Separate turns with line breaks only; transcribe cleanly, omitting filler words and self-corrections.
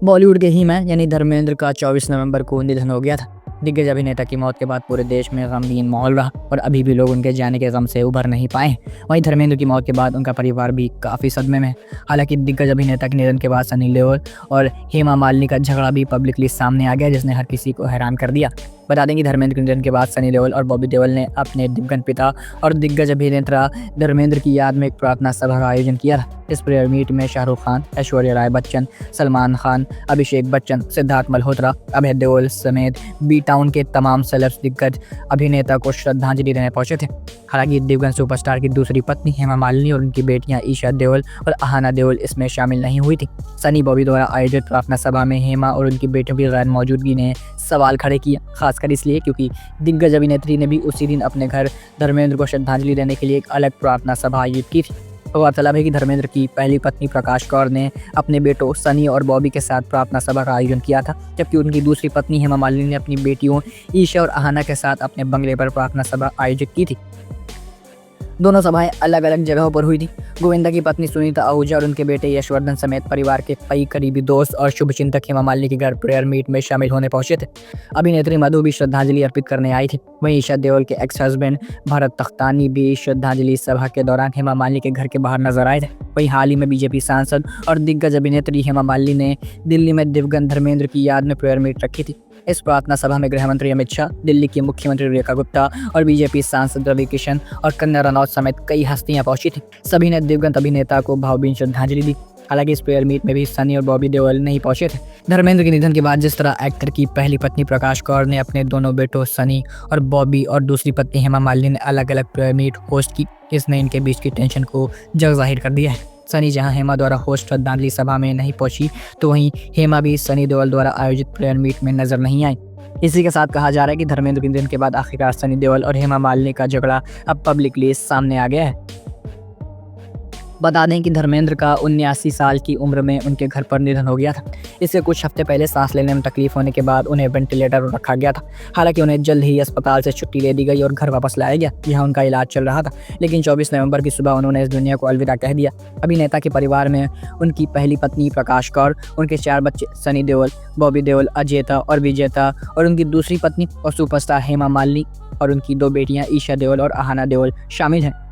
बॉलीवुड के ही मैन यानी धर्मेंद्र का 24 नवंबर को निधन हो गया था। दिग्गज अभिनेता की मौत के बाद पूरे देश में गमगीन माहौल रहा और अभी भी लोग उनके जाने के गम से उभर नहीं पाए। वहीं धर्मेंद्र की मौत के बाद उनका परिवार भी काफ़ी सदमे में है। हालांकि दिग्गज अभिनेता के निधन के बाद सनी देओल और हेमा मालिनी का झगड़ा भी पब्लिकली सामने आ गया, जिसने हर किसी को हैरान कर दिया। बता दें कि धर्मेंद्र के निधन के बाद सनी देओल और बॉबी देओल ने अपने दिवंगत पिता और दिग्गज अभिनेता धर्मेंद्र की याद में एक प्रार्थना सभा का आयोजन किया था। इस प्रेयर मीट में शाहरुख खान, ऐश्वर्या राय बच्चन, सलमान खान, अभिषेक बच्चन, सिद्धार्थ मल्होत्रा, अभय देओल समेत बी टाउन के तमाम सेलेब्स दिग्गज अभिनेता को श्रद्धांजलि देने पहुंचे थे। हालांकि दिवंगत सुपरस्टार की दूसरी पत्नी हेमा मालिनी और उनकी बेटियां ईशा देओल और अहाना देओल इसमें शामिल नहीं हुई थी। सनी बॉबी द्वारा आयोजित प्रार्थना सभा में हेमा और उनकी बेटियों की गैर मौजूदगी ने सवाल खड़े किए, खासकर इसलिए क्योंकि दिग्गज अभिनेत्री ने भी उसी दिन अपने घर धर्मेंद्र को श्रद्धांजलि देने के लिए एक अलग प्रार्थना सभा आयोजित की थी। गौरतलब है कि धर्मेंद्र की पहली पत्नी प्रकाश कौर ने अपने बेटों सनी और बॉबी के साथ प्रार्थना सभा का आयोजन किया था, जबकि उनकी दूसरी पत्नी हेमा मालिनी ने अपनी बेटियों ईशा और अहाना के साथ अपने बंगले पर प्रार्थना सभा आयोजित की थी। दोनों सभाएं अलग अलग जगहों पर हुई थी। गोविंदा की पत्नी सुनीता आहूजा और उनके बेटे यशवर्धन समेत परिवार के कई करीबी दोस्त और शुभचिंतक हेमा मालिनी के घर प्रेयर मीट में शामिल होने पहुंचे थे। अभिनेत्री मधु भी श्रद्धांजलि अर्पित करने आई थी। वहीं ईशा देओल के एक्स हस्बैंड भरत तख्तानी भी श्रद्धांजलि सभा के दौरान हेमा मालिनी के घर के बाहर नजर आए थे। वहीं हाल ही में बीजेपी सांसद और दिग्गज अभिनेत्री हेमा मालिनी ने दिल्ली में दिवंगत धर्मेंद्र की याद में प्रेयर मीट रखी थी। इस प्रार्थना सभा में गृह मंत्री अमित शाह, दिल्ली की मुख्यमंत्री रेखा गुप्ता और बीजेपी सांसद रवि किशन और कंगना रनौत समेत कई हस्तियां पहुंची थी। सभी ने दिवंगत अभिनेता को भावभीनी श्रद्धांजलि दी। हालांकि इस प्रेयर मीट में भी सनी और बॉबी देओल नहीं पहुंचे थे। धर्मेंद्र के निधन के बाद जिस तरह एक्टर की पहली पत्नी प्रकाश कौर ने अपने दोनों बेटों सनी और बॉबी और दूसरी पत्नी हेमा मालिनी ने अलग अलग प्रेयर मीट होस्ट की, इसने इनके बीच की टेंशन को जग जाहिर कर दिया है। सनी जहां हेमा द्वारा होस्ट श्रद्धांजलि सभा में नहीं पहुंची, तो वहीं हेमा भी सनी देओल द्वारा आयोजित प्रेयर मीट में नजर नहीं आई। इसी के साथ कहा जा रहा है कि धर्मेंद्र के निधन के बाद आखिरकार सनी देओल और हेमा मालिनी का झगड़ा अब पब्लिकली सामने आ गया है। बता दें कि धर्मेंद्र का 79 साल की उम्र में उनके घर पर निधन हो गया था। इससे कुछ हफ्ते पहले सांस लेने में तकलीफ होने के बाद उन्हें वेंटिलेटर पर रखा गया था। हालांकि उन्हें जल्द ही अस्पताल से छुट्टी दे दी गई और घर वापस लाया गया, जहां उनका इलाज चल रहा था। लेकिन 24 नवंबर की सुबह उन्होंने इस दुनिया को अलविदा कह दिया। अभिनेता के परिवार में उनकी पहली पत्नी प्रकाश कौर, उनके 4 बच्चे सनी देओल, बॉबी देओल, अजेता और विजेता और उनकी दूसरी पत्नी और सुपरस्टार हेमा मालिनी और उनकी 2 बेटियां ईशा देओल और अहाना देओल शामिल हैं।